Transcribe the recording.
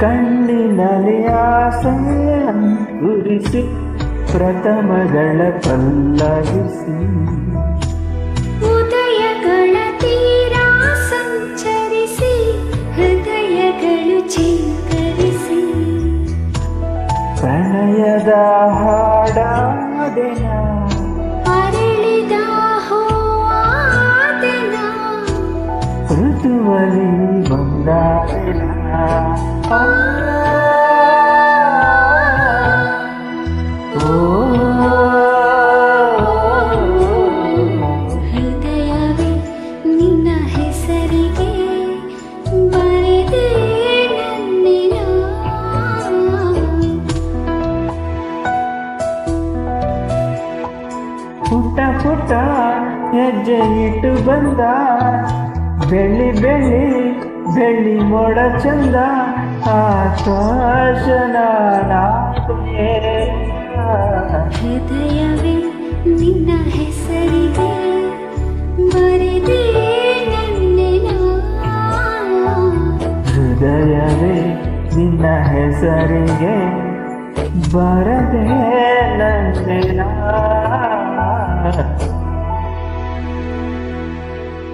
ಕಣ್ಣಿನಲ್ಲಿ ಆಸೆಯ ಗುರಿಸಿ ಪ್ರಥಮಗಳ ಪಲ್ಲವಿಸಿ ಉದಯಗಳ ತೀರ ಸಂಚರಿಸಿ ಹೃದಯಗಳು ಚೇತರಿಸಿ ಪ್ರಣಯದ ಹಾಡಾದೆನ ಅರಳಿದ ಹೂವಾದೆನ ಋತುವಲಿ ಬಂದಾದೆನ ಹೃದಯವೇ ನಿನ್ನ ಹೆಸರಿಗೆ ಬರೆದೆ ನನ್ನೆನ ಪುಟ್ಟ ಪುಟ್ಟ ಹೆಜ್ಜೆ ಇಟ್ಟು ಬಂದ ಬೆಳ್ಳಿ ಬೆಳ್ಳಿ ಬೆಳ್ಳಿ ಮೋಡ ಚಂದ ಆಕಾಶನ ಹೃದಯವೇ ನಿನ್ನ ಹೆಸರಿಗೆ ಬರೆದೆ ನನ್ನೆನ ಹೃದಯವೇ ನಿನ್ನ ಹೆಸರಿಗೆ ಬರದೆ ನನ್ನೆನ